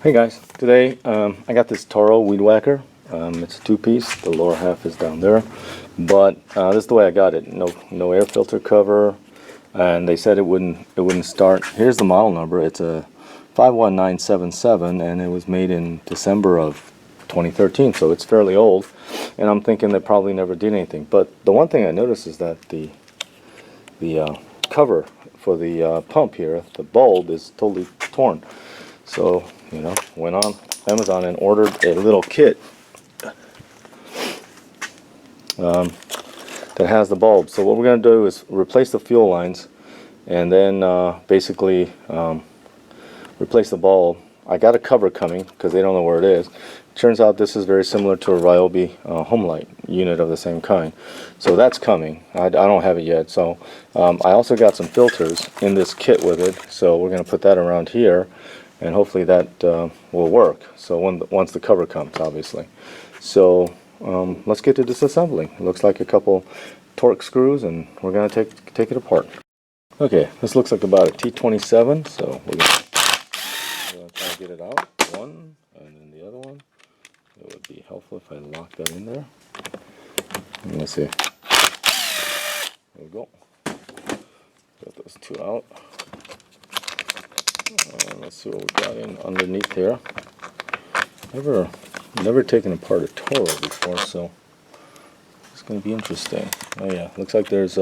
Hey guys, today I got this Toro weed whacker. It's a two-piece. The lower half is down there, but this is the way I got it. No air filter cover, and they said it wouldn't start. Here's the model number. It's a 51977, and it was made in December of 2013, so it's fairly old. And I'm thinking they probably never did anything. But the one thing I noticed is that the cover for the pump here, the bulb, is totally torn. So, went on Amazon and ordered a little kit that has the bulb. So what we're going to do is replace the fuel lines and then basically replace the bulb. I got a cover coming because they don't know where it is. Turns out this is very similar to a Ryobi home light unit of the same kind. So that's coming. I don't have it yet. So I also got some filters in this kit with it. So we're going to put that around here. And hopefully that will work. So once the cover comes, obviously. So let's get to disassembling. It looks like a couple torque screws, and we're going to take it apart. Okay, this looks like about a T27. So we're going to try to get it out. One, and then the other one. It would be helpful if I lock that in there. And let's see. There we go. Got those two out. Let's see what we got in underneath here. Never taken apart a Toro before, so it's going to be interesting. Oh yeah, looks like there's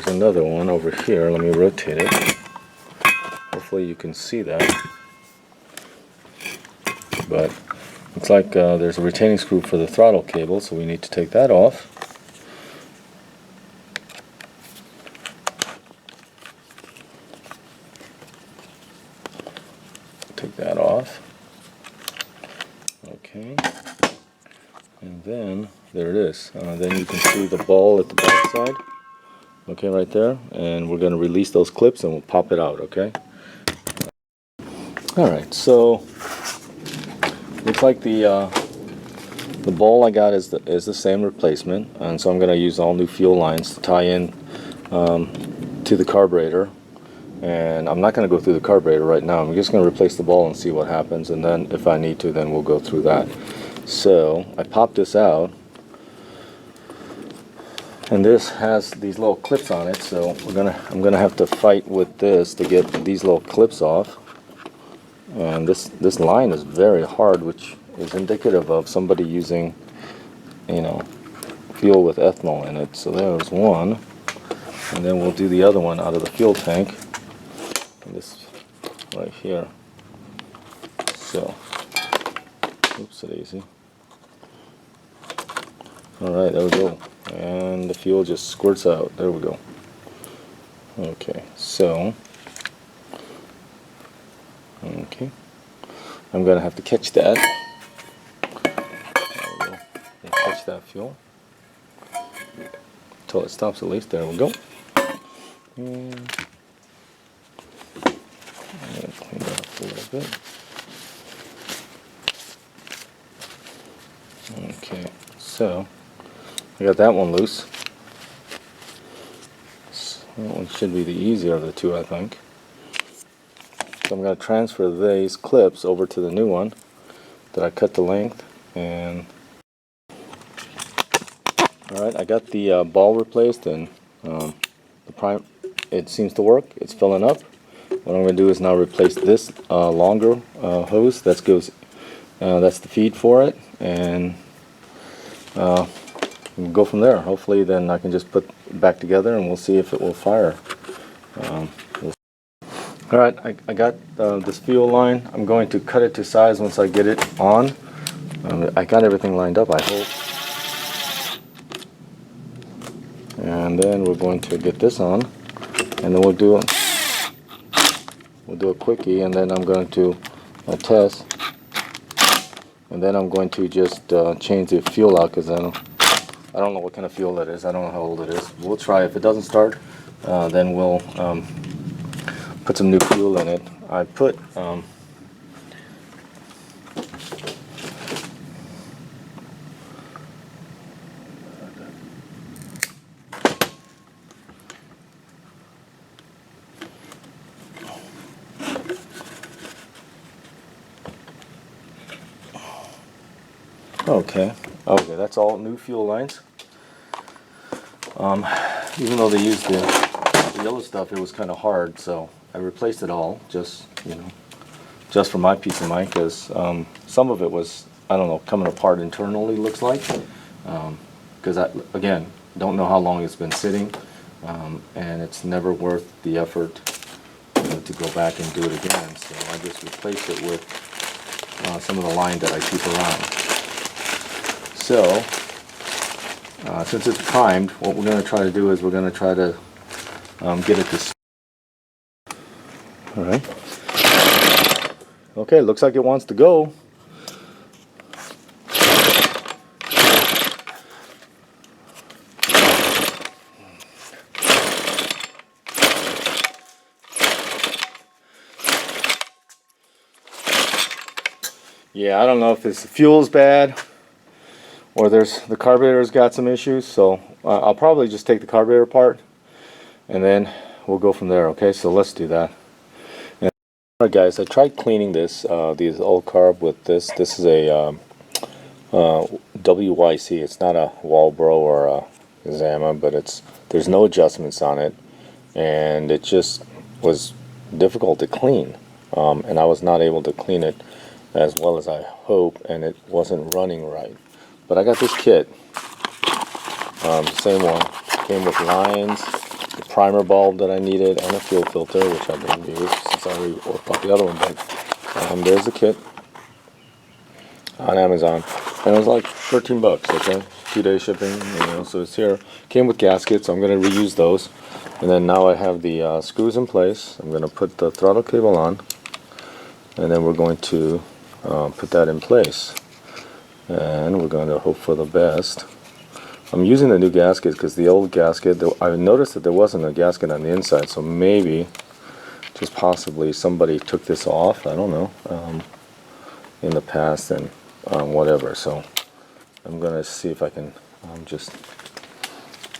another one over here. Let me rotate it. Hopefully you can see that. But looks like there's a retaining screw for the throttle cable, so we need to take that off. Take that off. Okay, and then there it is. Then you can see the ball at the back side. Okay, right there. And we're going to release those clips and we'll pop it out. Okay. All right. So looks like the ball I got is the same replacement, and so I'm going to use all new fuel lines to tie in to the carburetor. And I'm not going to go through the carburetor right now. I'm just going to replace the ball and see what happens, and then if I need to, then we'll go through that. So I popped this out, and this has these little clips on it, so I'm gonna have to fight with this to get these little clips off. And this line is very hard, which is indicative of somebody using fuel with ethanol in it. So there's one, and then we'll do the other one out of the fuel tank. This right here. So, oops, daisy. Alright, there we go. And the fuel just squirts out. There we go. Okay, so, okay. I'm going to have to catch that. There we go. And catch that fuel until it stops at least. There we go. And I'm going to clean that up a little bit. Okay, so I got that one loose. So that one should be the easier of the two, I think. So I'm going to transfer these clips over to the new one that I cut the length. And alright, I got the ball replaced, and it seems to work. It's filling up. What I'm going to do is now replace this longer hose. That's the feed for it, and we'll go from there. Hopefully then I can just put it back together and we'll see if it will fire. Alright, I got this fuel line. I'm going to cut it to size once I get it on. I got everything lined up, I hope. And then we're going to get this on, and then we'll do a quickie, and then I'm going to test, and then I'm going to just change the fuel out, because I don't know what kind of fuel that is. I don't know how old it is. We'll try. If it doesn't start, then we'll put some new fuel in it. I put Okay. Okay, that's all new fuel lines. Even though they used the yellow stuff, it was kind of hard, so I replaced it all, just, you know, just for my peace of mind, because some of it was, I don't know, coming apart internally, looks like. Because I, again, don't know how long it's been sitting, and it's never worth the effort, you know, to go back and do it again. So I just replaced it with some of the line that I keep around. So since it's primed, what we're going to try to do is we're going to try to get it to. All right. Okay, looks like it wants to go. Yeah, I don't know if the fuel's bad or the carburetor's got some issues, so I'll probably just take the carburetor apart and then we'll go from there. Okay, so let's do that. Alright guys, I tried cleaning this these old carb with this. This is a WYC. It's not a Walbro or a Zama, but there's no adjustments on it, and it just was difficult to clean, and I was not able to clean it as well as I hope, and it wasn't running right. But I got this kit, the same one, came with lines, the primer bulb that I needed, and a fuel filter, which I didn't use since I already bought the other one. But there's the kit on Amazon, and it was like 13 bucks. Okay, 2-day shipping, you know. So it's here. Came with gaskets. I'm going to reuse those, and then now I have the screws in place. I'm going to put the throttle cable on, and then we're going to put that in place, and we're going to hope for the best. I'm using the new gasket because the old gasket, I noticed that there wasn't a gasket on the inside, so maybe, just possibly, somebody took this off, I don't know, in the past, and whatever. So I'm going to see if I can just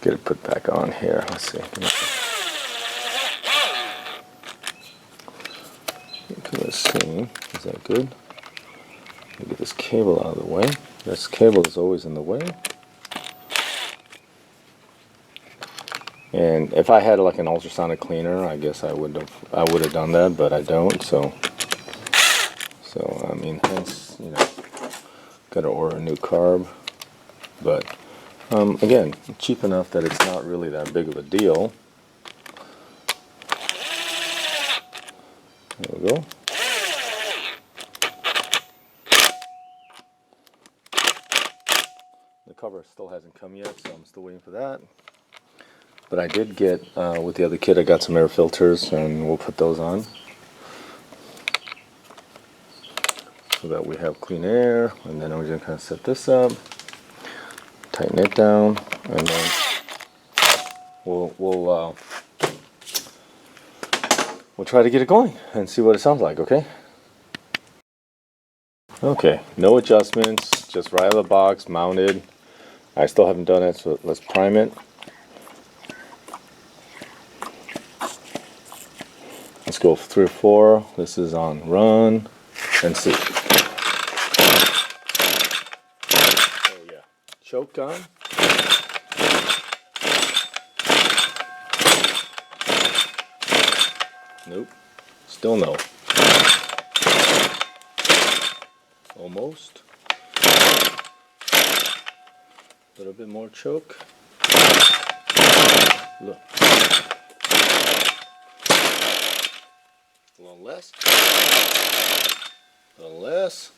get it put back on here. Let's see. Okay, let's see. Is that good? Let me get this cable out of the way. This cable is always in the way. And if I had like an ultrasonic cleaner, I guess I would have done that, but I don't. So I mean, hence, you know, got to order a new carb. But again, cheap enough that it's not really that big of a deal. There we go. The cover still hasn't come yet, so I'm still waiting for that. But I did get, with the other kit, I got some air filters, and we'll put those on so that we have clean air. And then we're going to kind of set this up, tighten it down, and then we'll try to get it going and see what it sounds like. Okay. Okay. No adjustments, just right out of the box, mounted. I still haven't done it, so let's prime it. Let's go 3 or 4. This is on run and see. Oh yeah, choke on. Nope, still no. Almost. A little bit more choke. Look. A little less. A little less.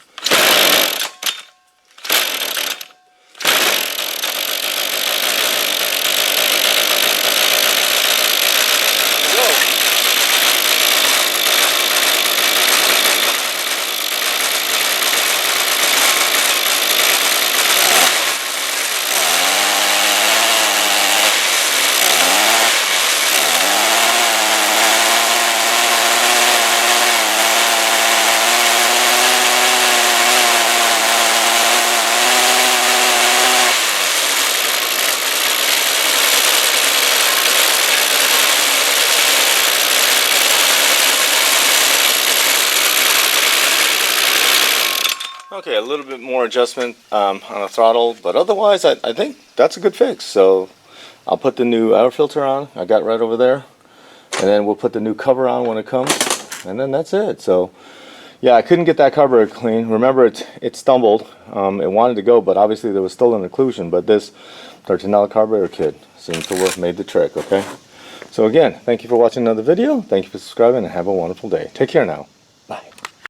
Okay, a little bit more adjustment on the throttle, but otherwise I think that's a good fix. So I'll put the new air filter on. I got right over there. And then we'll put the new cover on when it comes. And then that's it. So yeah, I couldn't get that carburetor clean. Remember, it stumbled. It wanted to go, but obviously there was still an occlusion. But this $13 carburetor kit seemed to work, made the trick, okay? So again, thank you for watching another video. Thank you for subscribing, and have a wonderful day. Take care now. Bye.